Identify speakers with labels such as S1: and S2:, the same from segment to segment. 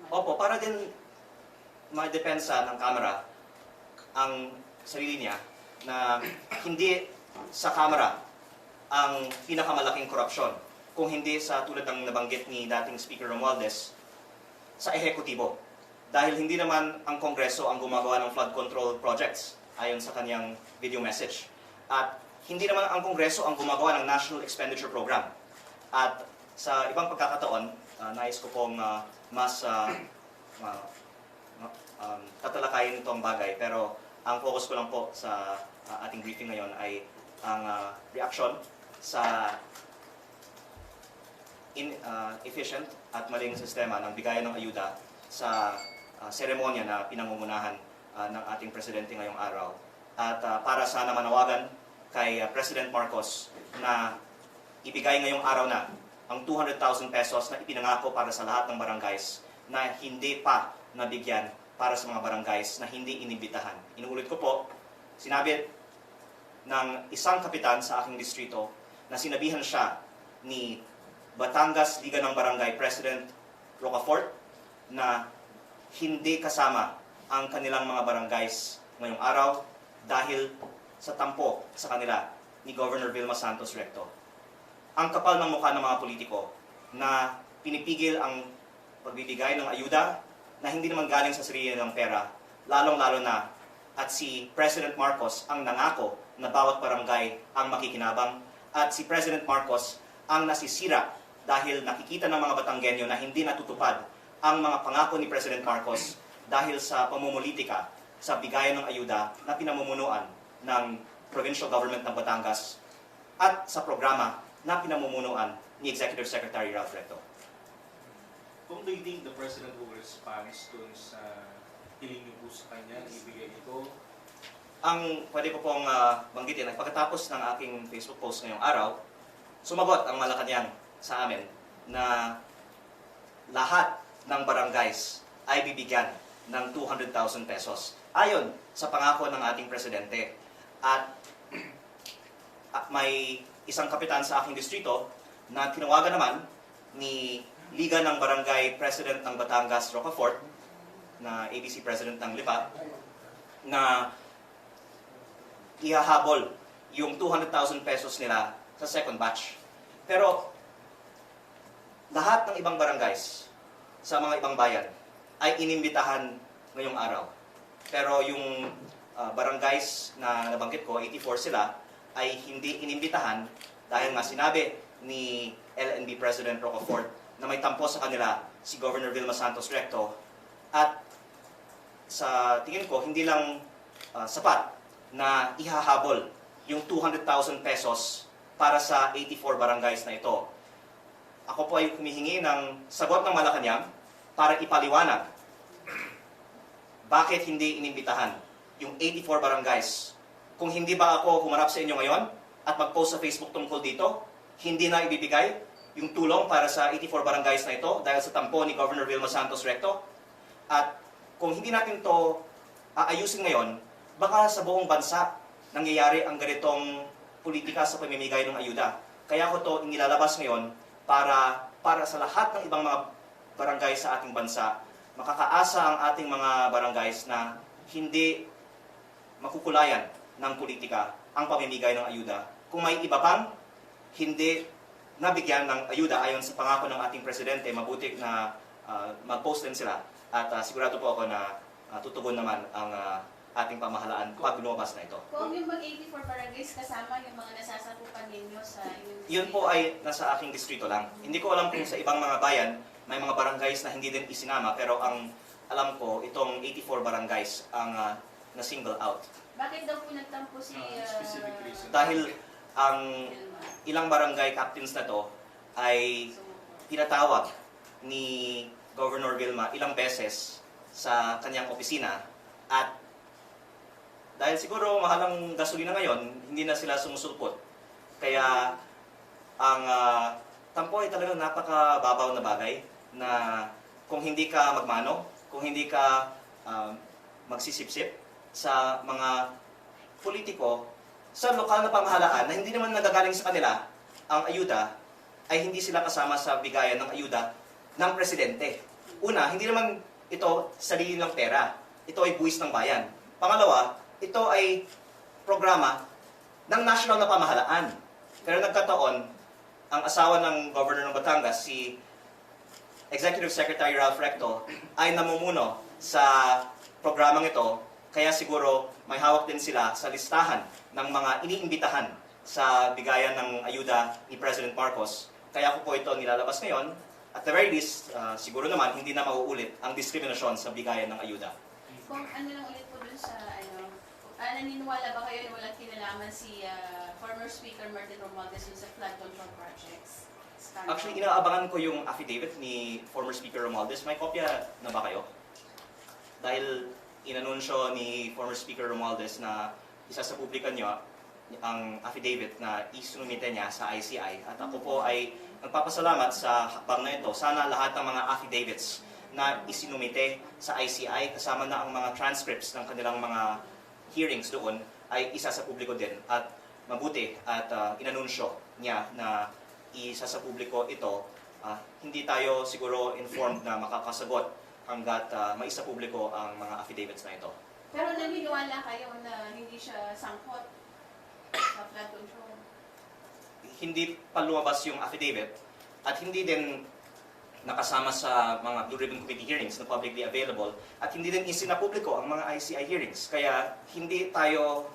S1: Opo, para din ma-depensa ng Kamara ang sarili niya na hindi sa Kamara ang pinakamalaking korupsyon, kung hindi sa tulad ng nabanggit ni dating Speaker Romualdez, sa ehekutibo. Dahil hindi naman ang Kongreso ang gumagawa ng flood control projects ayon sa kanyang video message. At hindi naman ang Kongreso ang gumagawa ng National Expenditure Program. At sa ibang pagkakataon, nais ko pong mas tatalakayin itong bagay. Pero ang focus ko lang po sa ating briefing ngayon ay ang reaksyon sa inefficient at maling sistema ng bigayan ng ayuda sa seremonya na pinangungunahan ng ating presidente ngayong araw. At para sana manawagan kay President Marcos na ibigay ngayong araw na ang 200,000 pesos na ipinangako para sa lahat ng barangays na hindi pa nabigyan para sa mga barangays na hindi inibitahan. Inuulit ko po, sinabi ng isang kapitan sa aking distrito na sinabihan siya ni Batangas Liga ng Barangay President Rocafort na hindi kasama ang kanilang mga barangays ngayong araw dahil sa tampo sa kanila ni Governor Vilma Santos Recto. Ang kapal ng mukha ng mga politiko na pinipigil ang pagbibigay ng ayuda na hindi naman galing sa sarili ng pera, lalong-lalo na at si President Marcos ang nangako na bawat barangay ang makikinabang at si President Marcos ang nasisira dahil nakikita ng mga Batanggenyo na hindi natutupad ang mga pangako ni President Marcos dahil sa pamumulitika sa bigayan ng ayuda na pinamumunuan ng Provincial Government ng Batangas at sa programa na pinamumunuan ni Executive Secretary Ralph Recto.
S2: Kung do you think the President will respond dun sa hiling niyo po sa kanya, ibigay ito?
S1: Ang pwede ko pong banggitin ay pagkatapos ng aking Facebook post ngayong araw, sumagot ang Malacanang sa amin na lahat ng barangays ay bibigyan ng 200,000 pesos ayon sa pangako ng ating presidente. At may isang kapitan sa aking distrito na tinawagan naman ni Liga ng Barangay President ng Batangas Rocafort na ABC President ng Lipa na ihahabol yung 200,000 pesos nila sa second batch. Pero lahat ng ibang barangays sa mga ibang bayan ay inimbitahan ngayong araw. Pero yung barangays na nabanggit ko, 84 sila, ay hindi inimbitahan dahil nga sinabi ni LNB President Rocafort na may tampo sa kanila si Governor Vilma Santos Recto. At sa tingin ko, hindi lang sapat na ihahabol yung 200,000 pesos para sa 84 barangays na ito. Ako po ay humihingi ng sagot ng Malacanang para ipaliwanag bakit hindi inimbitahan yung 84 barangays. Kung hindi ba ako humarap sa inyo ngayon at mag-post sa Facebook tungkol dito, hindi na ibibigay yung tulong para sa 84 barangays na ito dahil sa tampo ni Governor Vilma Santos Recto. At kung hindi natin to aayusin ngayon, baka sa buong bansa nangyayari ang ganitong politika sa pamimigay ng ayuda. Kaya ko to inilalabas ngayon para sa lahat ng ibang mga barangay sa ating bansa, makakaasa ang ating mga barangays na hindi makukulayan ng politika ang pamimigay ng ayuda. Kung may iba pang hindi nabigyan ng ayuda ayon sa pangako ng ating presidente, mabuti na mag-post din sila. At sigurado po ako na tutugon naman ang ating pamahalaan pag lumabas na ito.
S3: Kung yung mag-84 barangays kasama yung mga nasasakupan ninyo sa inyong
S1: Yun po ay nasa aking distrito lang. Hindi ko alam kung sa ibang mga bayan may mga barangays na hindi din isinama, pero ang alam ko, itong 84 barangays ang na-single out.
S3: Bakit daw po nagtampo si
S2: Specific reason.
S1: Dahil ang ilang barangay captains na to ay tinatawag ni Governor Vilma ilang beses sa kanyang opisina at dahil siguro mahal ang gasolina ngayon, hindi na sila sumusulpot. Kaya ang tampo ay talagang napakababaw na bagay na kung hindi ka magmano, kung hindi ka magsisipsip sa mga politiko sa lokal na pamahalaan na hindi naman nagagaling sa kanila ang ayuda, ay hindi sila kasama sa bigayan ng ayuda ng presidente. Una, hindi naman ito sarili ng pera. Ito ay buwis ng bayan. Pangalawa, ito ay programa ng national na pamahalaan. Pero nagkataon, ang asawa ng Governor ng Batangas, si Executive Secretary Ralph Recto, ay namumuno sa programang ito, kaya siguro may hawak din sila sa listahan ng mga iniimbitahan sa bigayan ng ayuda ni President Marcos. Kaya ko po ito nilalabas ngayon. At the very least, siguro naman, hindi na mauulit ang diskriminasyon sa bigayan ng ayuda.
S3: Kung ano lang ulit po dun sa naniniwala ba kayo na walang kinalaman si former Speaker Martin Romualdez dun sa flood control projects? Scandal?
S1: Actually, inaabangan ko yung affidavit ni former Speaker Romualdez. May kopya na ba kayo? Dahil inanunsyo ni former Speaker Romualdez na isa sa publikan niyo ang affidavit na isinumite niya sa ICI. At ako po ay nagpapasalamat sa hakbang na ito. Sana lahat ng mga affidavits na isinumite sa ICI, kasama na ang mga transcripts ng kanilang mga hearings doon, ay isa sa publiko din. At mabuti at inanunsyo niya na isa sa publiko ito. Hindi tayo siguro informed na makakasagot hanggat maisa publiko ang mga affidavits na ito.
S3: Pero naniniwala kayo na hindi siya sangkot sa flood control?
S1: Hindi pa lumabas yung affidavit at hindi din nakasama sa mga Blue Ribbon Committee hearings na publicly available at hindi din isinapubliko ang mga ICI hearings. Kaya hindi tayo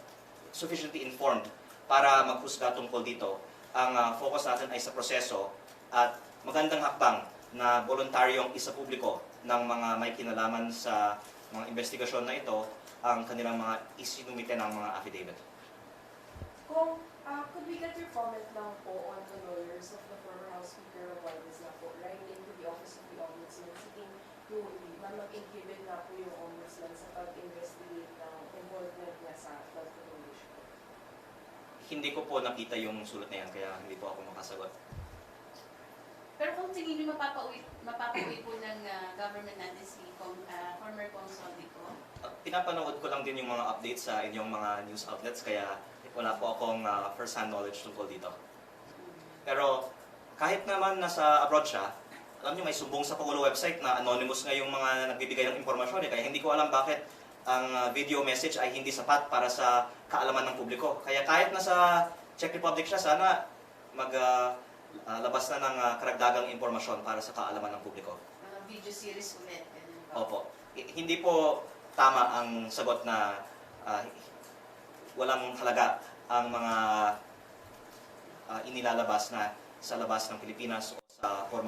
S1: sufficiently informed para maghusga tungkol dito. Ang focus natin ay sa proseso at magandang hakbang na voluntaryong isapubliko ng mga may kinalaman sa mga investigasyon na ito ang kanilang mga isinumite ng mga affidavit.
S4: Could we get your comment lang po on the lawyers of the former House Speaker Romualdez na po writing to the Office of the Ombudsman seeking na mag-inhibit na po yung Ombudsman sa pag-investigate ng involvement niya sa flood control issue?
S1: Hindi ko po nakita yung sulat na yan kaya hindi po ako makasagot.
S3: Pero kung tingin niyo mapapauwi po ng government natin si former Consul Dico?
S1: Pinapanood ko lang din yung mga updates sa inyong mga news outlets kaya wala po akong first-hand knowledge tungkol dito. Pero kahit naman nasa abroad siya, alam niyo may sumbong sa Pangulo website na anonymous nga yung mga nagbibigay ng impormasyon. Kaya hindi ko alam bakit ang video message ay hindi sapat para sa kaalaman ng publiko. Kaya kahit nasa Czech Republic siya, sana maglabas na ng karagdagang impormasyon para sa kaalaman ng publiko.
S3: Mga video series ulit. ganun ba?
S1: Opo. Hindi po tama ang sagot na walang halaga ang mga inilalabas na sa labas ng Pilipinas o sa forma